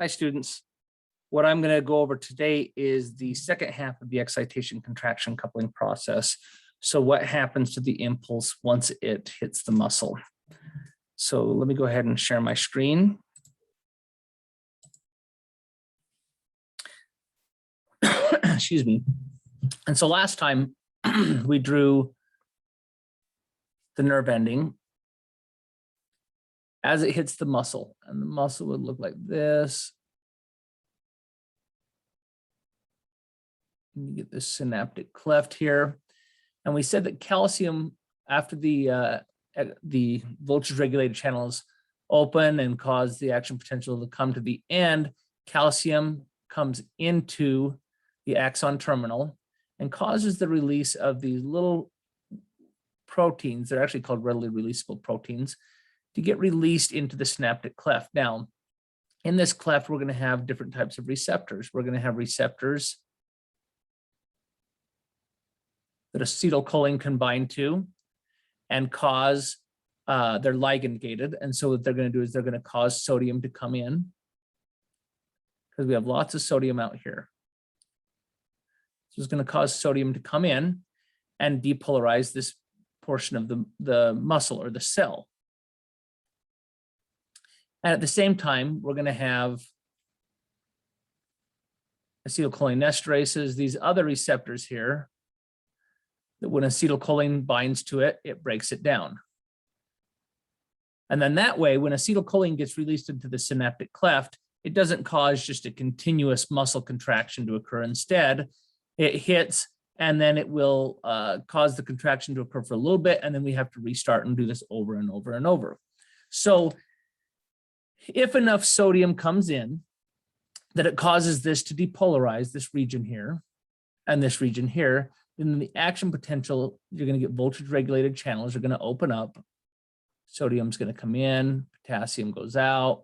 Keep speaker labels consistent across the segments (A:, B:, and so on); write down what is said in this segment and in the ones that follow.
A: Hi, students. What I'm going to go over today is the second half of the excitation contraction coupling process. So what happens to the impulse once it hits the muscle? So let me go ahead and share my screen. Excuse me. And so last time we drew the nerve ending as it hits the muscle, and the muscle would look like this. You get this synaptic cleft here. And we said that calcium, after the voltage regulated channels open and cause the action potential to come to the end, calcium comes into the axon terminal and causes the release of these little proteins. They're actually called readily releasable proteins to get released into the synaptic cleft. Now, in this cleft, we're going to have different types of receptors. We're going to have receptors that acetylcholine can bind to and cause, they're ligand gated. And so what they're going to do is they're going to cause sodium to come in because we have lots of sodium out here. So it's going to cause sodium to come in and depolarize this portion of the muscle or the cell. And at the same time, we're going to have acetylcholinesterases, these other receptors here, that when acetylcholine binds to it, it breaks it down. And then that way, when acetylcholine gets released into the synaptic cleft, it doesn't cause just a continuous muscle contraction to occur. Instead, it hits and then it will cause the contraction to occur for a little bit, and then we have to restart and do this over and over and over. So if enough sodium comes in that it causes this to depolarize, this region here and this region here, then the action potential, you're going to get voltage regulated channels are going to open up. Sodium's going to come in, potassium goes out,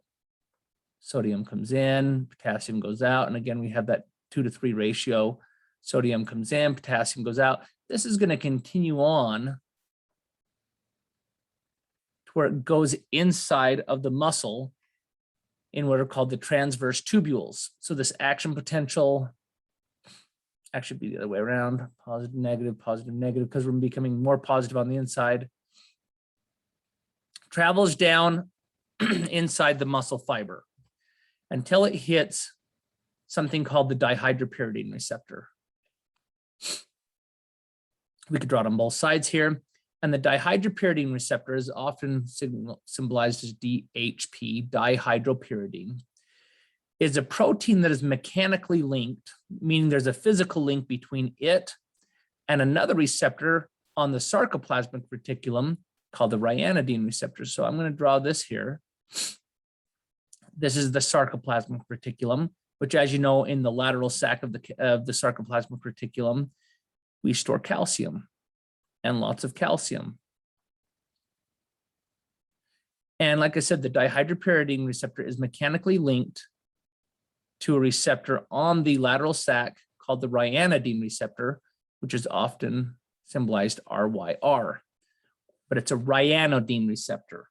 A: sodium comes in, potassium goes out. And again, we have that 2-to-3 ratio. Sodium comes in, potassium goes out. This is going to continue on to where it goes inside of the muscle in what are called the transverse tubules. So this action potential actually be the other way around, positive, negative, because we're becoming more positive on the inside, travels down inside the muscle fiber until it hits something called the dihydropyridine receptor. We could draw it on both sides here. And the dihydropyridine receptor is often symbolized as DHP, dihydropyridine. Is a protein that is mechanically linked, meaning there's a physical link between it and another receptor on the sarcoplasmic reticulum called the ryanodine receptor. So I'm going to draw this here. This is the sarcoplasmic reticulum, which, as you know, in the lateral sac of the sarcoplasmic reticulum, we store calcium and lots of calcium. And like I said, the dihydropyridine receptor is mechanically linked to a receptor on the lateral sac called the ryanodine receptor, which is often symbolized RYR, but it's a ryanodine receptor.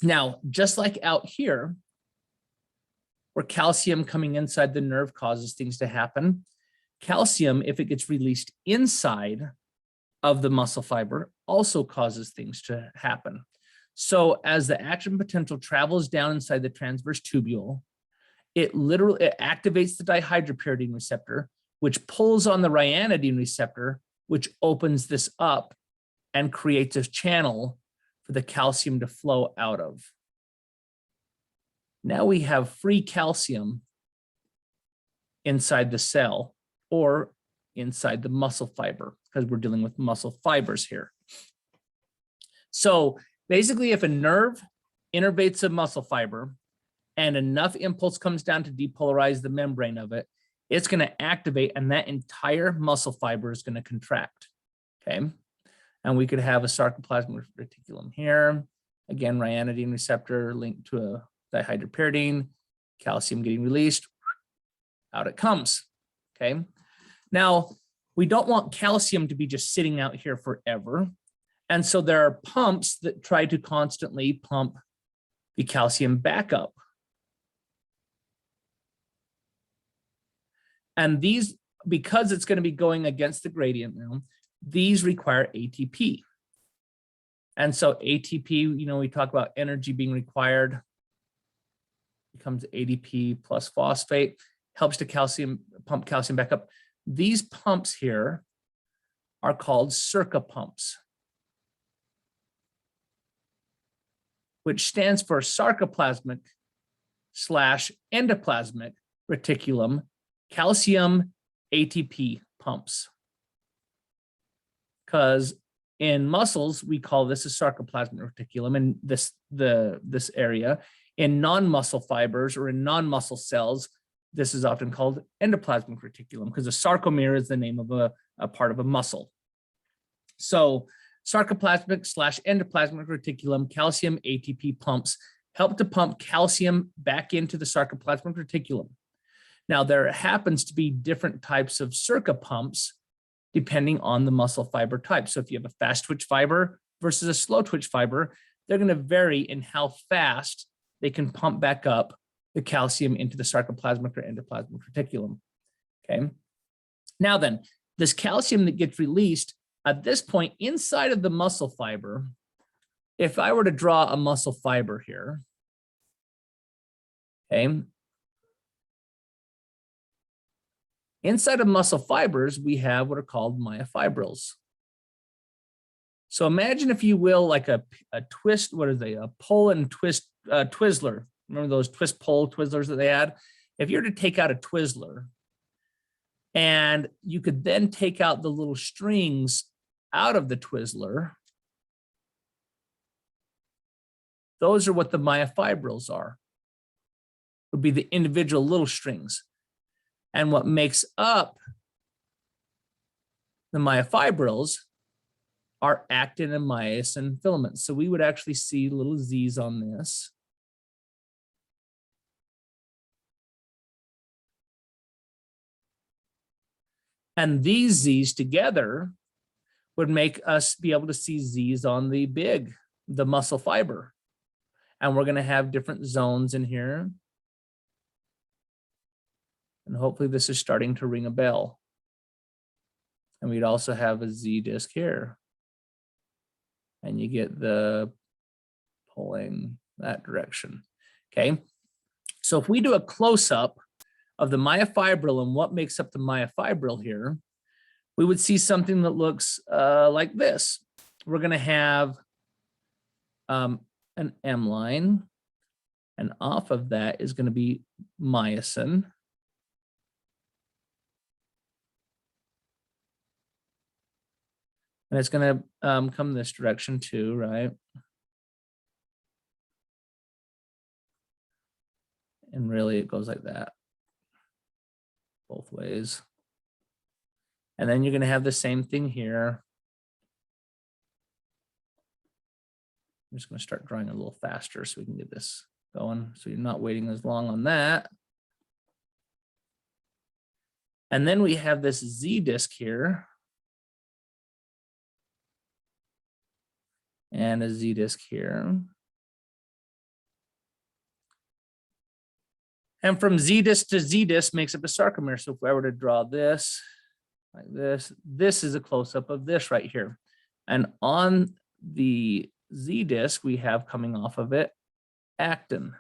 A: Now, just like out here, where calcium coming inside the nerve causes things to happen, calcium, if it gets released inside of the muscle fiber, also causes things to happen. So as the action potential travels down inside the transverse tubule, it activates the dihydropyridine receptor, which pulls on the ryanodine receptor, which opens this up and creates a channel for the calcium to flow out of. Now we have free calcium inside the cell or inside the muscle fiber, because we're dealing with muscle fibers here. So basically, if a nerve innervates a muscle fiber, and enough impulse comes down to depolarize the membrane of it, it's going to activate, and that entire muscle fiber is going to contract, okay? And we could have a sarcoplasmic reticulum here. Again, ryanodine receptor linked to a dihydropyridine, calcium getting released, out it comes, okay? Now, we don't want calcium to be just sitting out here forever. And so there are pumps that try to constantly pump the calcium back up. And these, because it's going to be going against the gradient now, these require ATP. And so ATP, you know, we talk about energy being required, becomes ADP plus phosphate, helps to pump calcium back up. These pumps here are called Circa pumps, which stands for sarcoplasmic / endoplasmic reticulum calcium ATP pumps. Because in muscles, we call this a sarcoplasmic reticulum in this area. In non-muscle fibers or in non-muscle cells, this is often called endoplasmic reticulum because the sarcomere is the name of a part of a muscle. So sarcoplasmic / endoplasmic reticulum calcium ATP pumps help to pump calcium back into the sarcoplasmic reticulum. Now, there happens to be different types of Circa pumps depending on the muscle fiber type. So if you have a fast twitch fiber versus a slow twitch fiber, they're going to vary in how fast they can pump back up the calcium into the sarcoplasmic or endoplasmic reticulum. Okay. Now then, this calcium that gets released at this point inside of the muscle fiber, if I were to draw a muscle fiber here, okay, inside of muscle fibers, we have what are called myofibrils. So imagine, if you will, like a twist, what are they? A pull and twist Twizzler. Remember those twist pull Twizzlers that they had? If you were to take out a Twizzler, and you could then take out the little strings out of the Twizzler, those are what the myofibrils are. Would be the individual little strings. And what makes up the myofibrils are actin and myosin filaments. So we would actually see little Z's on this. And these Z's together would make us be able to see Z's on the muscle fiber. And we're going to have different zones in here. And hopefully this is starting to ring a bell. And we'd also have a Z disc here. And you get the pulling that direction. Okay. So if we do a close-up of the myofibril and what makes up the myofibril here, we would see something that looks like this. We're going to have an M line, and off of that is going to be myosin. And it's going to come this direction too, right? And really it goes like that, both ways. And then you're going to have the same thing here. I'm just going to start drawing a little faster so we can get this going. So you're not waiting as long on that. And then we have this Z disc here. And a Z disc here. And from Z disc to Z disc makes up a sarcomere. So if I were to draw this like this, this is a close-up of this right here. And on the Z disc, we have coming off of it actin.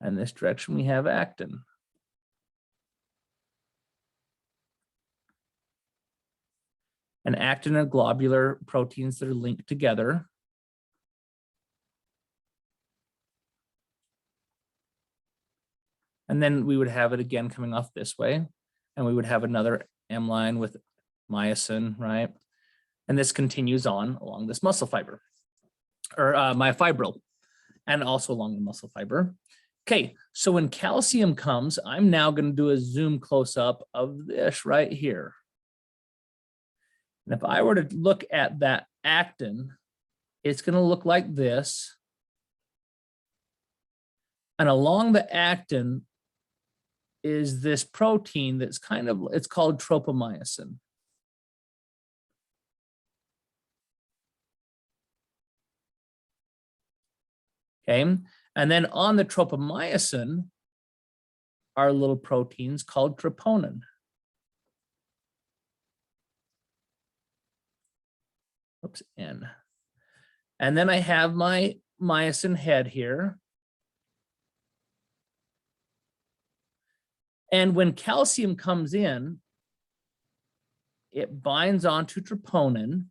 A: And this direction we have actin. And actin are globular proteins that are linked together. And then we would have it again coming off this way. And we would have another M line with myosin, right? And this continues on along this muscle fiber, or myofibril, and also along the muscle fiber. Okay, so when calcium comes, I'm now going to do a zoom close up of this right here. And if I were to look at that actin, it's going to look like this. And along the actin is this protein that's kind of, it's called tropomyosin. Okay, and then on the tropomyosin, our little proteins called troponin. Oops, N. And then I have my myosin head here. And when calcium comes in, it binds onto troponin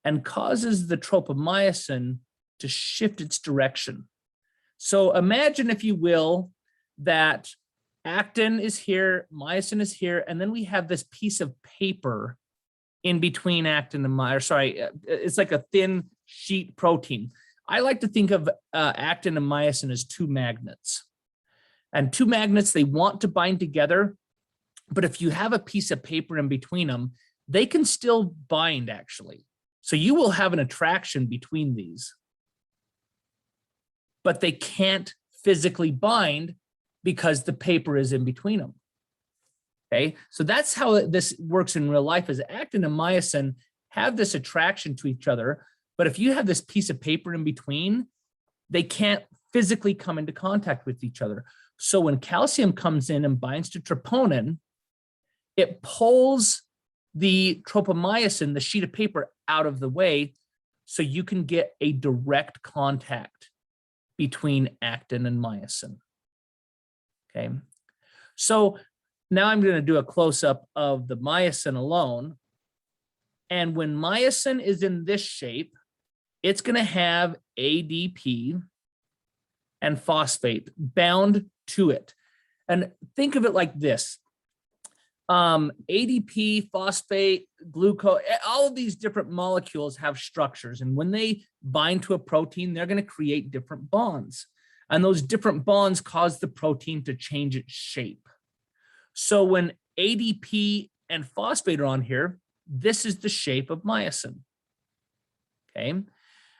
A: and causes the tropomyosin to shift its direction. So imagine, if you will, that actin is here, myosin is here, and then we have this piece of paper in between actin and myosin. Sorry, it's like a thin sheet protein. I like to think of actin and myosin as two magnets. And two magnets, they want to bind together, but if you have a piece of paper in between them, they can still bind, actually. So you will have an attraction between these, but they can't physically bind because the paper is in between them. Okay, so that's how this works in real life, is actin and myosin have this attraction to each other, but if you have this piece of paper in between, they can't physically come into contact with each other. So when calcium comes in and binds to troponin, it pulls the tropomyosin, the sheet of paper, out of the way, so you can get a direct contact between actin and myosin. Okay, so now I'm going to do a close-up of the myosin alone. And when myosin is in this shape, it's going to have ADP and phosphate bound to it. And think of it like this. ADP, phosphate, glucose, all of these different molecules have structures. And when they bind to a protein, they're going to create different bonds. And those different bonds cause the protein to change its shape. So when ADP and phosphate are on here, this is the shape of myosin. Okay.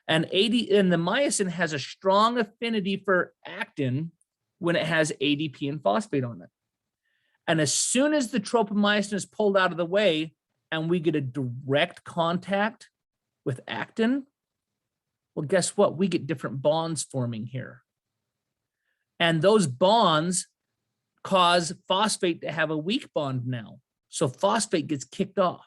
A: And the myosin has a strong affinity for actin when it has ADP and phosphate on it. And as soon as the tropomyosin is pulled out of the way and we get a direct contact with actin, well, guess what? We get different bonds forming here. And those bonds cause phosphate to have a weak bond now. So phosphate gets kicked off.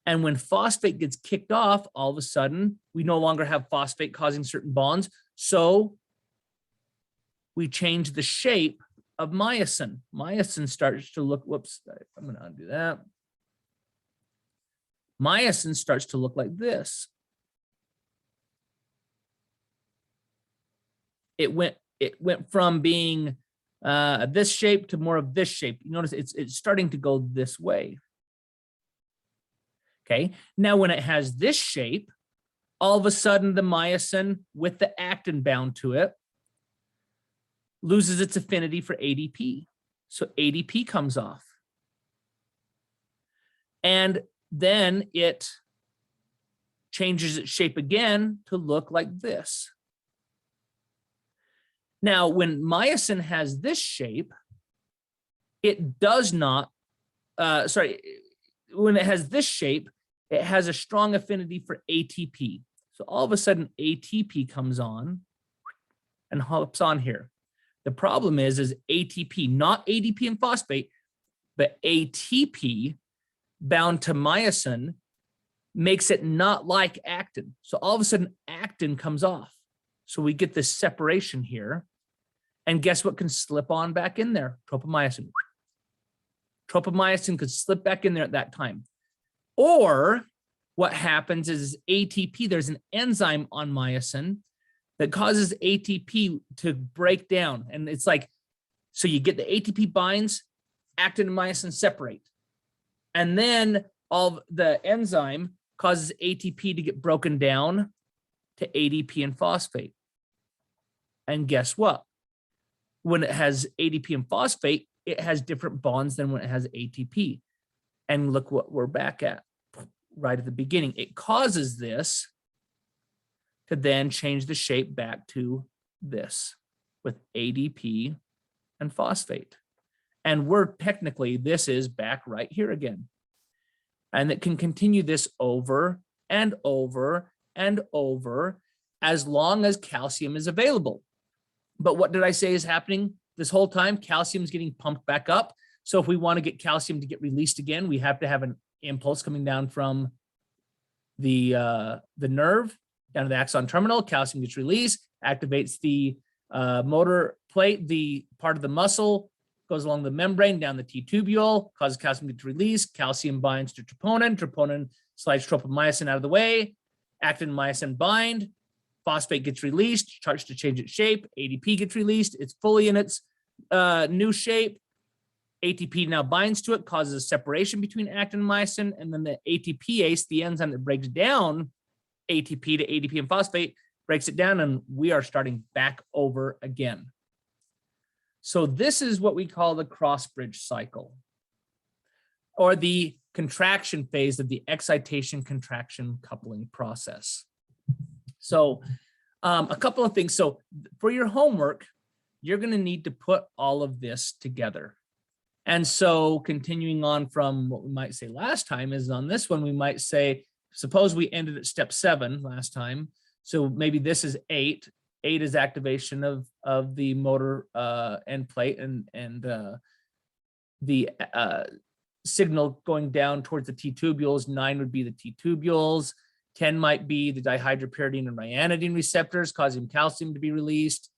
A: And when phosphate gets kicked off, all of a sudden, we no longer have phosphate causing certain bonds. So we change the shape of myosin. Myosin starts to look, whoops, I'm going to undo that. Myosin starts to look like this. It went from being this shape to more of this shape. You notice it's starting to go this way. Okay, now when it has this shape, all of a sudden the myosin with the actin bound to it loses its affinity for ADP. So ADP comes off. And then it changes its shape again to look like this. Now, when myosin has this shape, it does not, when it has this shape, it has a strong affinity for ATP. So all of a sudden ATP comes on and hops on here. The problem is ATP, not ADP and phosphate, but ATP bound to myosin makes it not like actin. So all of a sudden actin comes off. So we get this separation here. And guess what can slip on back in there? Tropomyosin. Tropomyosin could slip back in there at that time. Or what happens is ATP, there's an enzyme on myosin that causes ATP to break down. And it's like, so you get the ATP binds, actin and myosin separate. And then all the enzyme causes ATP to get broken down to ADP and phosphate. And guess what? When it has ADP and phosphate, it has different bonds than when it has ATP. And look what we're back at right at the beginning. It causes this to then change the shape back to this with ADP and phosphate. And we're technically, this is back right here again. And it can continue this over and over and over as long as calcium is available. But what did I say is happening? this whole time, calcium is getting pumped back up. So if we want to get calcium to get released again, we have to have an impulse coming down from the nerve down to the axon terminal. Calcium gets released, activates the motor plate, the part of the muscle, goes along the membrane down the T-tubule, causes calcium to get released. Calcium binds to troponin. Troponin slides tropomyosin out of the way. Actin and myosin bind. Phosphate gets released, starts to change its shape. ADP gets released. It's fully in its new shape. ATP now binds to it, causes a separation between actin and myosin, and then the ATPase, the enzyme that breaks down ATP to ADP and phosphate, breaks it down, and we are starting back over again. So this is what we call the cross-bridge cycle, or the contraction phase of the excitation-contraction coupling process. So a couple of things. So for your homework, you're going to need to put all of this together. And so continuing on from what we might say last time is on this one, we might say, suppose we ended at step 7 last time. So maybe this is 8. 8 is activation of the motor end plate and the signal going down towards the T-tubules. 9 would be the T-tubules. 10 might be the dihydropyridine and ryanodine receptors causing calcium to be released.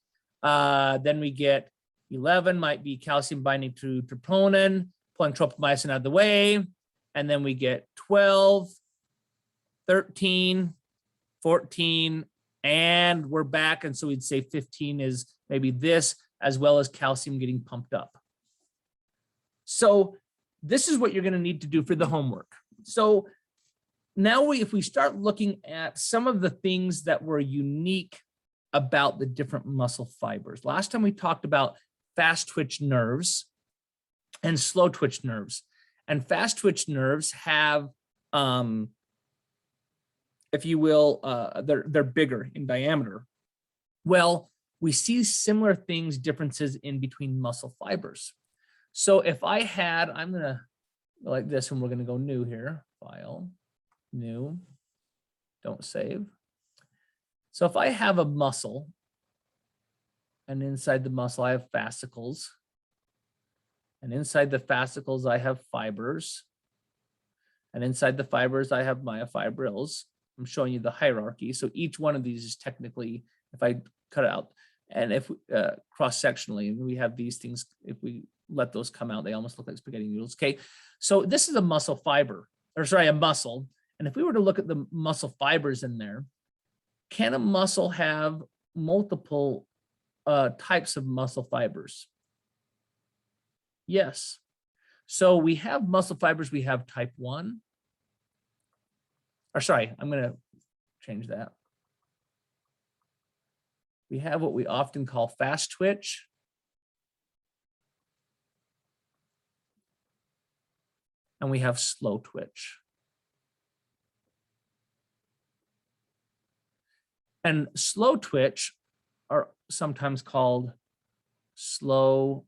A: Then we get 11 might be calcium binding to troponin, pulling tropomyosin out of the way. And then we get 12, 13, 14, and we're back. And so we'd say 15 is maybe this, as well as calcium getting pumped up. So this is what you're going to need to do for the homework. So now if we start looking at some of the things that were unique about the different muscle fibers. Last time we talked about fast twitch nerves and slow twitch nerves. And fast twitch nerves have, if you will, they're bigger in diameter. Well, we see similar things, differences in between muscle fibers. So if I had, I'm going to go like this, and we're going to go new here, file, new, don't save. So if I have a muscle, and inside the muscle I have fascicles, and inside the fascicles I have fibers, and inside the fibers I have myofibrils. I'm showing you the hierarchy. So each one of these is technically, if I cut it out, and if cross-sectionally, we have these things, if we let those come out, they almost look like spaghetti noodles. Okay, so this is a muscle fiber, or sorry, a muscle. And if we were to look at the muscle fibers in there, can a muscle have multiple types of muscle fibers? Yes. So we have muscle fibers, we have type 1. Or sorry, I'm going to change that. We have what we often call fast twitch. And we have slow twitch. And slow twitch are sometimes called slow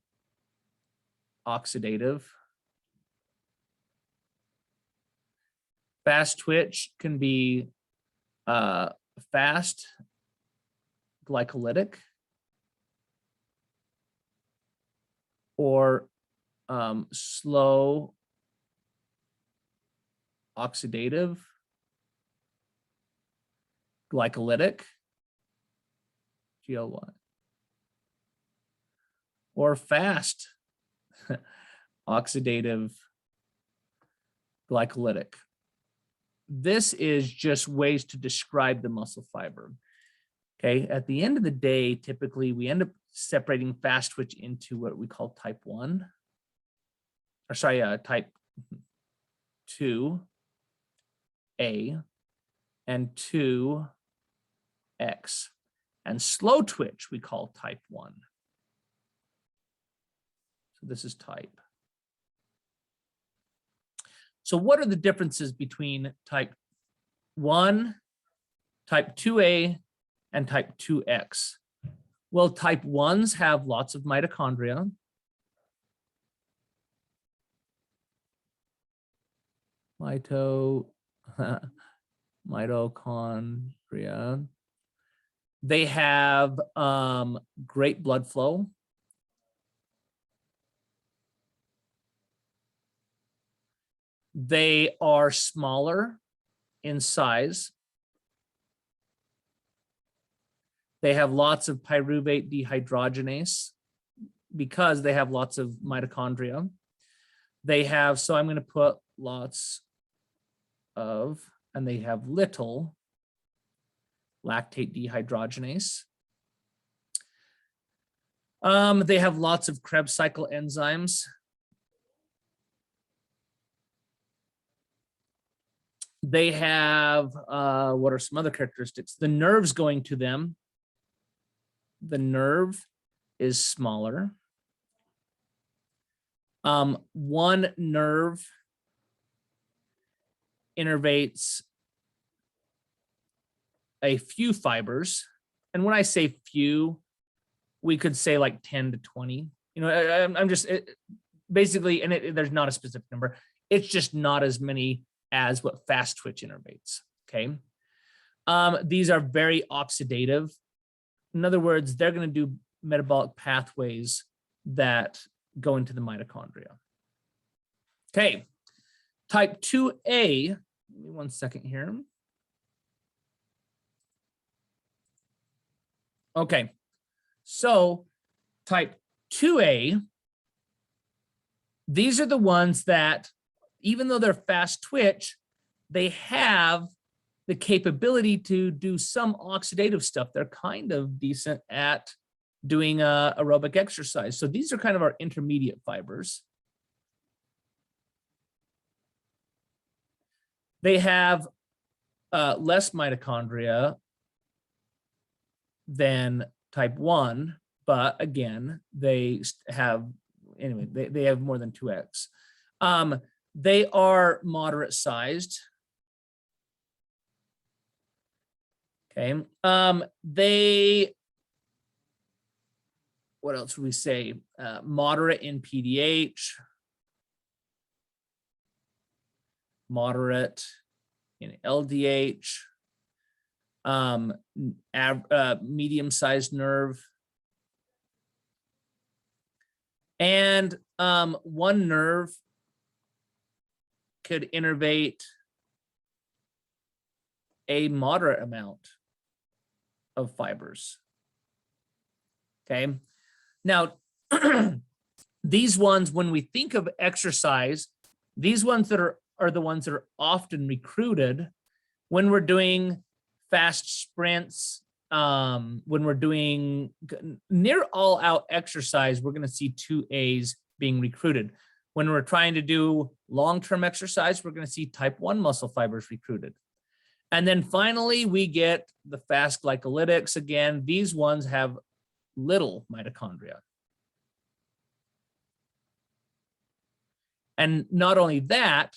A: oxidative. Fast twitch can be fast glycolytic or slow oxidative glycolytic, GLY, or fast oxidative glycolytic. This is just ways to describe the muscle fiber. Okay, at the end of the day, typically we end up separating fast twitch into what we call type 1, or sorry, type 2A and 2X. And slow twitch we call type 1. So this is type. So what are the differences between type 1, type 2A, and type 2X? Well, type 1s have lots of mitochondria. Mitochondria. They have great blood flow. They are smaller in size. They have lots of pyruvate dehydrogenase because they have lots of mitochondria. They have, so I'm going to put lots of, and they have little lactate dehydrogenase. They have lots of Krebs cycle enzymes. They have, what are some other characteristics? The nerves going to them. The nerve is smaller. One nerve innervates a few fibers. And when I say few, we could say like 10 to 20. You know, I'm just basically, and there's not a specific number. It's just not as many as what fast twitch innervates. Okay. These are very oxidative. In other words, they're going to do metabolic pathways that go into the mitochondria. Okay. Type 2A, give me 1 second here. Okay. So type 2A, these are the ones that, even though they're fast twitch, they have the capability to do some oxidative stuff. They're kind of decent at doing aerobic exercise. So these are kind of our intermediate fibers. They have less mitochondria than type 1, but again, they have, anyway, they have more than 2x. They are moderate sized. Okay. They, what else would we say? Moderate in PDH, moderate in LDH, medium-sized nerve, and one nerve could innervate a moderate amount of fibers. Okay. Now, these ones, when we think of exercise, these ones that are the ones that are often recruited when we're doing fast sprints, when we're doing near all out exercise, we're going to see 2As being recruited. When we're trying to do long-term exercise, we're going to see type 1 muscle fibers recruited. And then finally, we get the fast glycolytics. Again, these ones have little mitochondria. And not only that,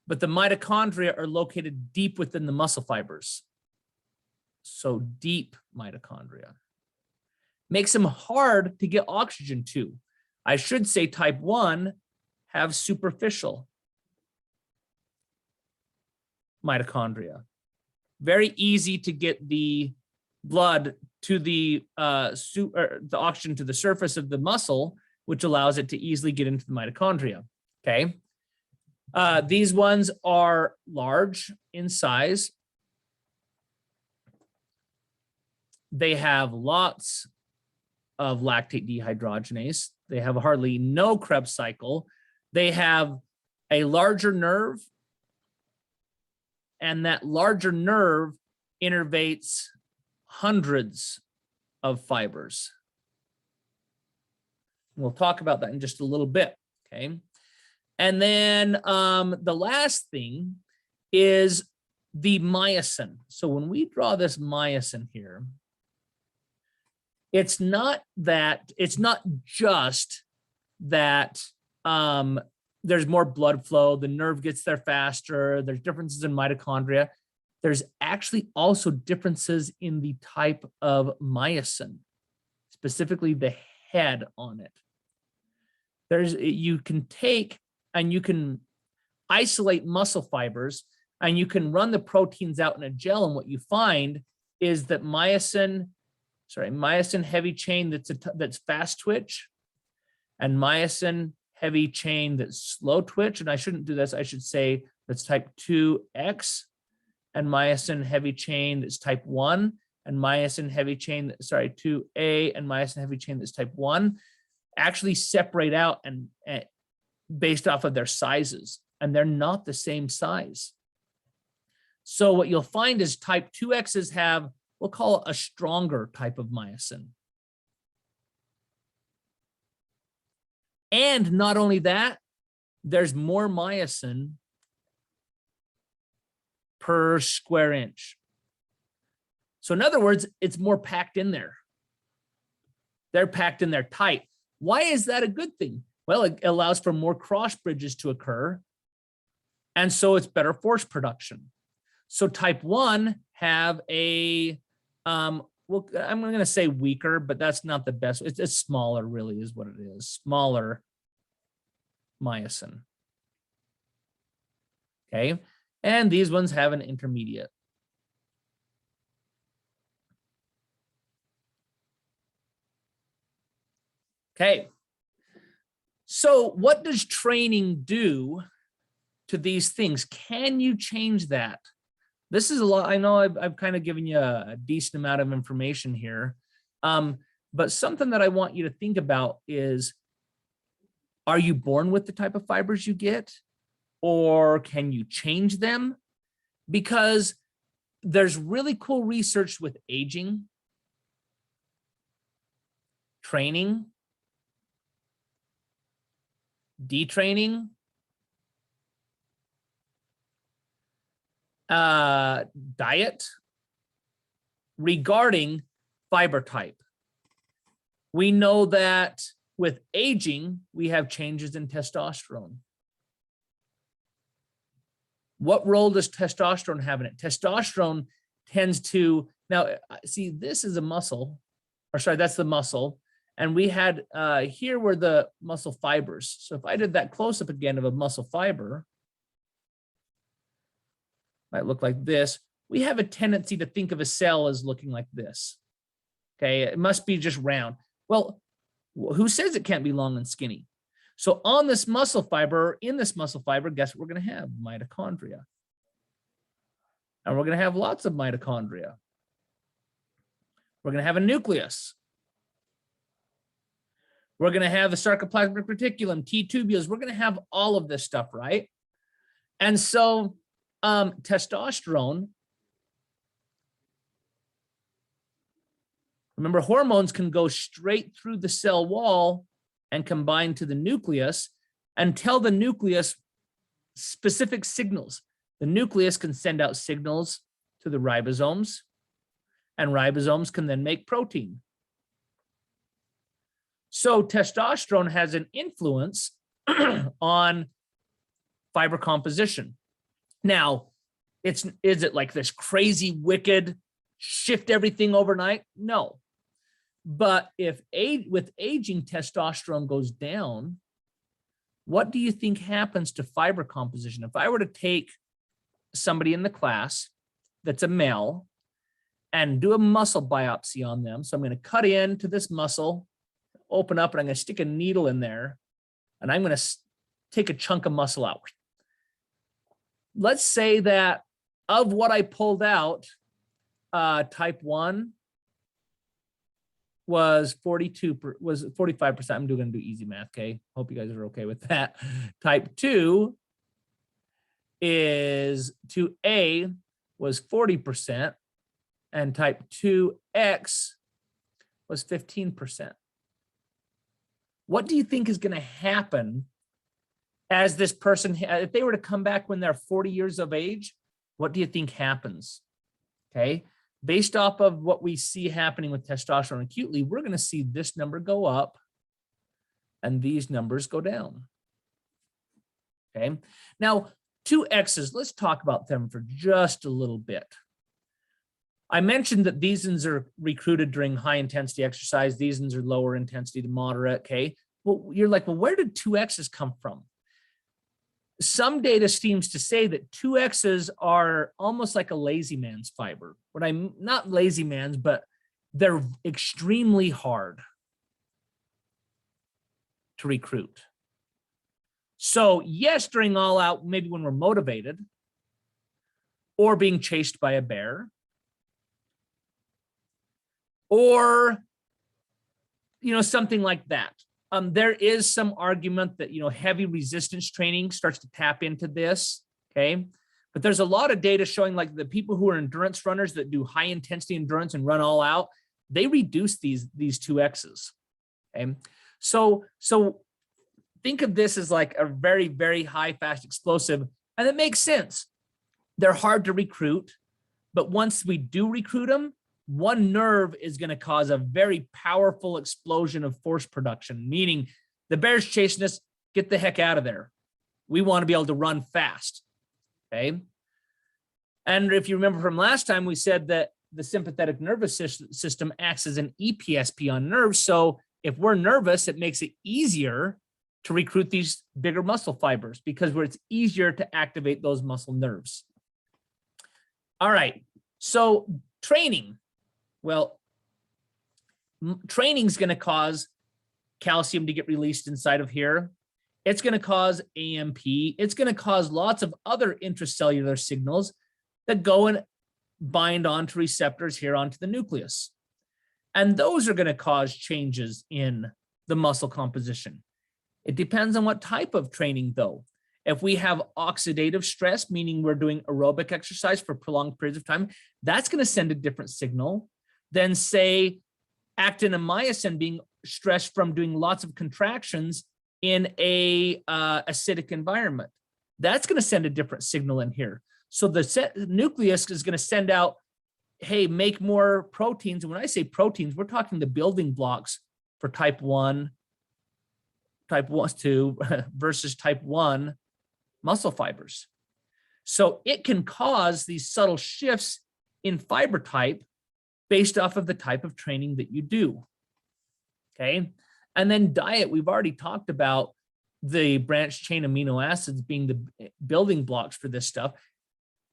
A: but the mitochondria are located deep within the muscle fibers. So deep mitochondria. Makes them hard to get oxygen to. I should say type 1 have superficial mitochondria. Very easy to get the blood to the oxygen to the surface of the muscle, which allows it to easily get into the mitochondria. Okay. These ones are large in size. They have lots of lactate dehydrogenase. They have hardly no Krebs cycle. They have a larger nerve, and that larger nerve innervates hundreds of fibers. We'll talk about that in just a little bit, okay? And then the last thing is the myosin. So when we draw this myosin here, it's not just that there's more blood flow, the nerve gets there faster, there's differences in mitochondria. There's actually also differences in the type of myosin, specifically the head on it. You can take and you can isolate muscle fibers and you can run the proteins out in a gel, and what you find is that myosin heavy chain that's fast twitch and myosin heavy chain that's slow twitch, and I shouldn't do this. I should say that's type 2X, and myosin heavy chain that's type 1, and myosin heavy chain, sorry, 2A and myosin heavy chain that's type 1, actually separate out and based off of their sizes, and they're not the same size. So what you'll find is type 2Xs have, we'll call it a stronger type of myosin. And not only that, there's more myosin per square inch. So in other words, it's more packed in there. They're packed in there tight. Why is that a good thing? Well, it allows for more cross bridges to occur. And so it's better force production. So type 1 have a, well, I'm going to say weaker, but that's not the best. It's smaller, really, is what it is. Smaller myosin. Okay. And these ones have an intermediate. Okay. So what does training do to these things? Can you change that? This is a lot. I know I've kind of given you a decent amount of information here. But something that I want you to think about is, are you born with the type of fibers you get, or can you change them? Because there's really cool research with aging, training, detraining, diet regarding fiber type. We know that with aging, we have changes in testosterone. What role does testosterone have in it? Testosterone tends to, now see, this is a muscle, or sorry, that's the muscle. And we had, here were the muscle fibers. So if I did that close up again of a muscle fiber, might look like this. We have a tendency to think of a cell as looking like this. Okay, it must be just round. Well, who says it can't be long and skinny? So on this muscle fiber, in this muscle fiber, guess what we're going to have? Mitochondria. And we're going to have lots of mitochondria. We're going to have a nucleus. We're going to have the sarcoplasmic reticulum, T tubules. We're going to have all of this stuff, right? And so testosterone, remember, hormones can go straight through the cell wall and combine to the nucleus and tell the nucleus specific signals. The nucleus can send out signals to the ribosomes, and ribosomes can then make protein. So testosterone has an influence on fiber composition. Now, is it like this crazy, wicked, shift everything overnight? No. But if with aging, testosterone goes down, what do you think happens to fiber composition? If I were to take somebody in the class that's a male and do a muscle biopsy on them, so I'm going to cut into this muscle, open up, and I'm going to stick a needle in there, and I'm going to take a chunk of muscle out. Let's say that of what I pulled out, type 1 was 45%. I'm going to do easy math, okay? Hope you guys are okay with that. Type 2 is 2A was 40%, and type 2X was 15%. What do you think is going to happen as this person, if they were to come back when they're 40 years of age? What do you think happens? Okay, based off of what we see happening with testosterone acutely, we're going to see this number go up and these numbers go down. Okay, now 2Xs, let's talk about them for just a little bit. I mentioned that these ones are recruited during high intensity exercise. These ones are lower intensity to moderate. Okay, well, you're like, well, where did 2Xs come from? Some data seems to say that 2Xs are almost like a lazy man's fiber. What I'm not lazy man's, but they're extremely hard to recruit. So yes, during all out, maybe when we're motivated or being chased by a bear or, something like that. There is some argument that, heavy resistance training starts to tap into this, okay? But there's a lot of data showing like the people who are endurance runners that do high intensity endurance and run all out, they reduce these 2X's, okay? So think of this as like a very, very high, fast, explosive, and it makes sense. They're hard to recruit, but once we do recruit them, one nerve is going to cause a very powerful explosion of force production, meaning the bear's chasing us, get the heck out of there. We want to be able to run fast, okay? And if you remember from last time, we said that the sympathetic nervous system acts as an EPSP on nerves. So if we're nervous, it makes it easier to recruit these bigger muscle fibers because it's easier to activate those muscle nerves. All right, so training. Well, training is going to cause calcium to get released inside of here. It's going to cause AMP. It's going to cause lots of other intracellular signals that go and bind onto receptors here onto the nucleus. And those are going to cause changes in the muscle composition. It depends on what type of training, though. If we have oxidative stress, meaning we're doing aerobic exercise for prolonged periods of time, that's going to send a different signal than, say, actin and myosin being stressed from doing lots of contractions in a acidic environment. That's going to send a different signal in here. So the nucleus is going to send out, hey, make more proteins. And when I say proteins, we're talking the building blocks for type 1, type 2 versus type 1 muscle fibers. So it can cause these subtle shifts in fiber type based off of the type of training that you do, okay? And then diet, we've already talked about the branched chain amino acids being the building blocks for this stuff.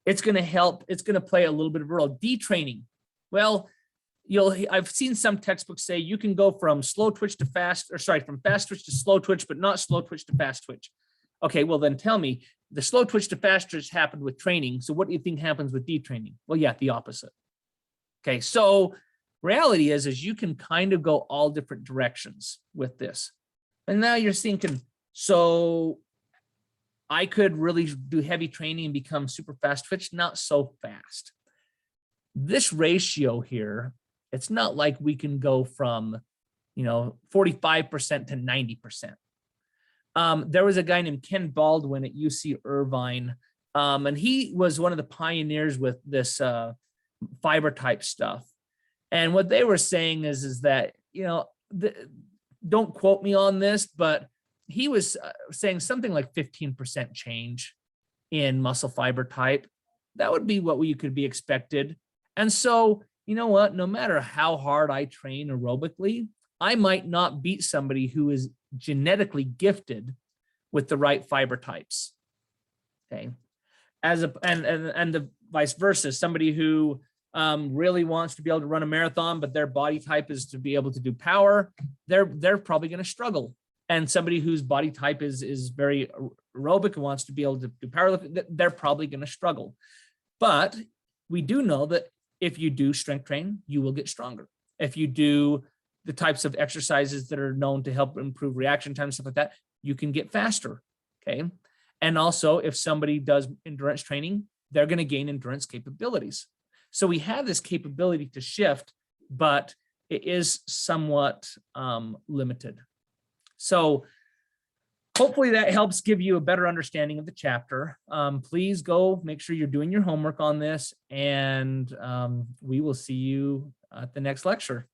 A: It's going to help, it's going to play a little bit of a role. Detraining, well, I've seen some textbooks say you can go from slow twitch to fast, or sorry, from fast twitch to slow twitch, but not slow twitch to fast twitch. Okay, well then tell me, the slow twitch to fast twitch happened with training. So what do you think happens with detraining? Well, yeah, the opposite. Okay, so reality is you can kind of go all different directions with this. And now you're thinking, so I could really do heavy training and become super fast twitch? Not so fast. This ratio here, it's not like we can go from, 45% to 90%. There was a guy named Ken Baldwin at UC Irvine, and he was one of the pioneers with this fiber type stuff. And what they were saying is that, don't quote me on this, but he was saying something like 15% change in muscle fiber type. That would be what you could be expected. And so, you know what, no matter how hard I train aerobically, I might not beat somebody who is genetically gifted with the right fiber types. Okay. And the vice versa, somebody who really wants to be able to run a marathon, but their body type is to be able to do power, they're probably going to struggle. And somebody whose body type is very aerobic and wants to be able to do powerlifting, they're probably going to struggle. But we do know that if you do strength train, you will get stronger. If you do the types of exercises that are known to help improve reaction time, stuff like that, you can get faster, okay? And also, if somebody does endurance training, they're going to gain endurance capabilities. So we have this capability to shift, but it is somewhat limited. So hopefully that helps give you a better understanding of the chapter. Please go make sure you're doing your homework on this, and we will see you at the next lecture.